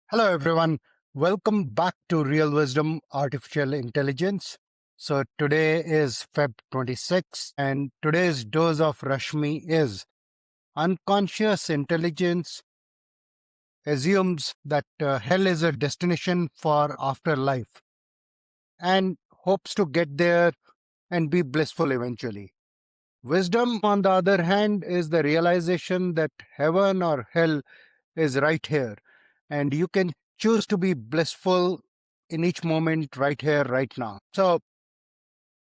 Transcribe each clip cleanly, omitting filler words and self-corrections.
Hello, everyone. Welcome back to Real Wisdom Artificial Intelligence. So, today is Feb 26, and today's dose of Rashmi is unconscious intelligence assumes that hell is a destination for afterlife and hopes to get there and be blissful eventually. Wisdom, on the other hand, is the realization that heaven or hell is right here, and you can choose to be blissful in each moment right here, right now. So,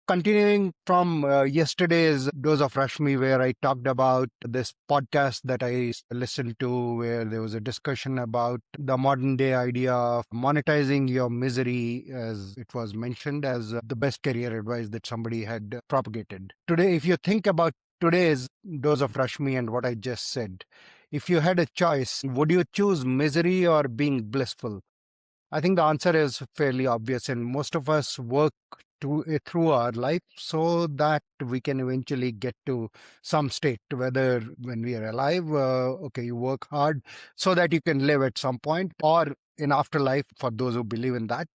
continuing from yesterday's Dose of Rashmi, where I talked about this podcast that I listened to, where there was a discussion about the modern day idea of monetizing your misery, as it was mentioned as the best career advice that somebody had propagated. Today, if you think about today's Dose of Rashmi and what I just said, if you had a choice, would you choose misery or being blissful? I think the answer is fairly obvious, and most of us work through our life so that we can eventually get to some state, whether when we are alive, okay, you work hard so that you can live at some point, or in afterlife, for those who believe in that,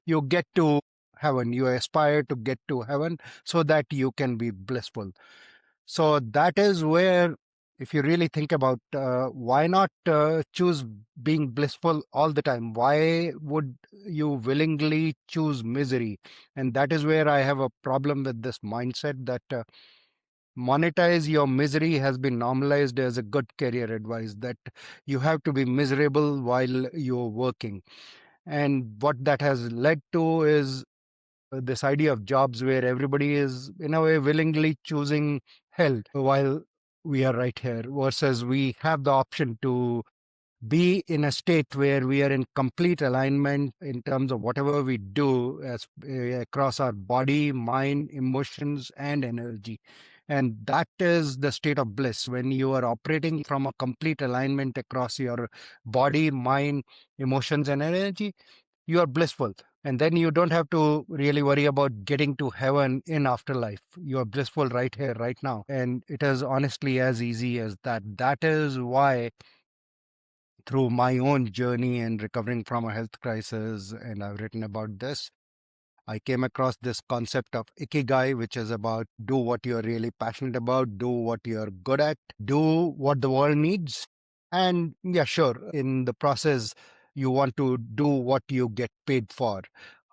you get to heaven, you aspire to get to heaven so that you can be blissful. So that is where, if you really think about why not choose being blissful all the time? Why would you willingly choose misery? And that is where I have a problem with this mindset that monetize your misery has been normalized as a good career advice, that you have to be miserable while you're working. And what that has led to is this idea of jobs where everybody is, in a way, willingly choosing hell while we are right here, versus we have the option to be in a state where we are in complete alignment in terms of whatever we do as across our body, mind, emotions, and energy. And that is the state of bliss, when you are operating from a complete alignment across your body, mind, emotions, and energy. You are blissful, and then you don't have to really worry about getting to heaven in afterlife. You are blissful right here, right now, and it is honestly as easy as that. That is why, through my own journey and recovering from a health crisis, and I've written about this, I came across this concept of ikigai, which is about do what you're really passionate about, do what you're good at, do what the world needs. And yeah, sure, in the process, you want to do what you get paid for.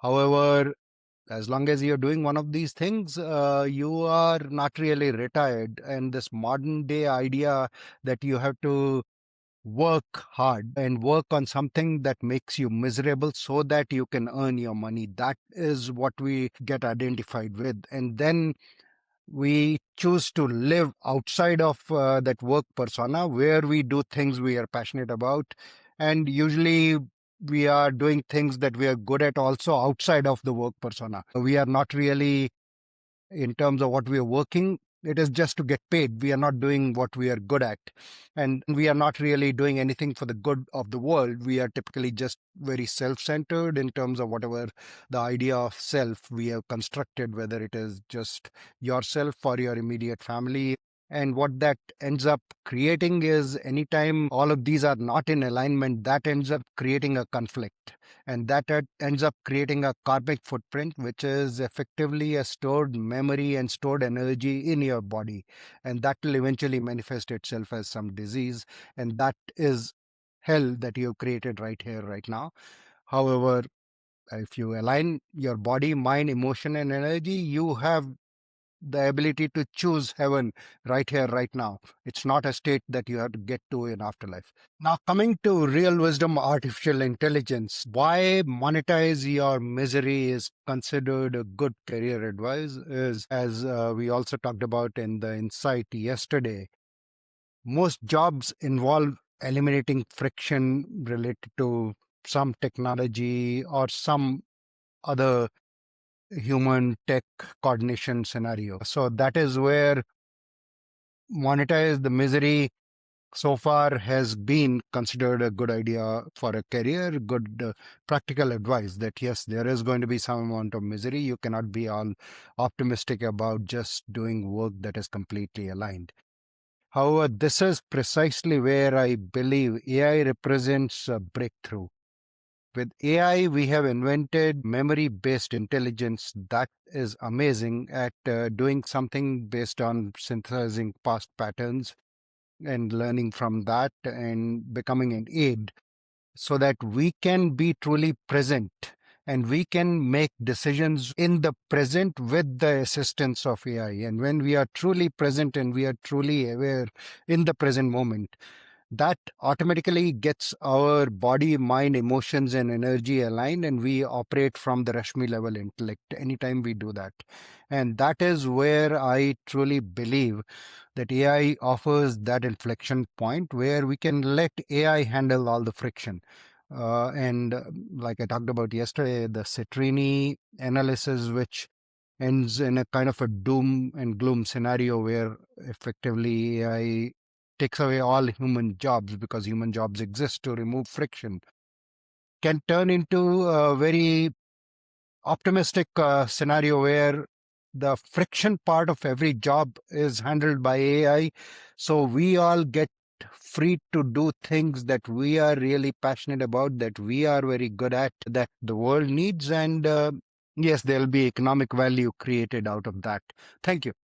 However, as long as you're doing one of these things, you are not really retired. And this modern day idea that you have to work hard and work on something that makes you miserable so that you can earn your money, that is what we get identified with. And then we choose to live outside of that work persona, where we do things we are passionate about. And usually we are doing things that we are good at also outside of the work persona. We are not really, in terms of what we are working, it is just to get paid. We are not doing what we are good at. And we are not really doing anything for the good of the world. We are typically just very self centered in terms of whatever the idea of self we have constructed, whether it is just yourself or your immediate family. And what that ends up creating is, anytime all of these are not in alignment, that ends up creating a conflict. And that ends up creating a karmic footprint, which is effectively a stored memory and stored energy in your body. And that will eventually manifest itself as some disease. And that is hell that you've created right here, right now. However, if you align your body, mind, emotion, and energy, you have the ability to choose heaven right here, right now. It's not a state that you have to get to in afterlife. Now, coming to real wisdom, artificial intelligence, why monetize your misery is considered a good career advice is, as we also talked about in the insight yesterday, most jobs involve eliminating friction related to some technology or some other human tech coordination scenario. So that is where monetize the misery so far has been considered a good idea for a career, good practical advice that yes, there is going to be some amount of misery. You cannot be all optimistic about just doing work that is completely aligned. However, this is precisely where I believe AI represents a breakthrough. With AI, we have invented memory-based intelligence that is amazing at doing something based on synthesizing past patterns and learning from that and becoming an aid so that we can be truly present and we can make decisions in the present with the assistance of AI. And when we are truly present and we are truly aware in the present moment, that automatically gets our body, mind, emotions, and energy aligned, and we operate from the Rashmi level intellect anytime we do that. And that is where I truly believe that AI offers that inflection point where we can let AI handle all the friction. And like I talked about yesterday, the Citrini analysis, which ends in a kind of a doom and gloom scenario where effectively AI takes away all human jobs because human jobs exist to remove friction, can turn into a very optimistic scenario where the friction part of every job is handled by AI. So we all get free to do things that we are really passionate about, that we are very good at, that the world needs. And yes, there'll be economic value created out of that. Thank you.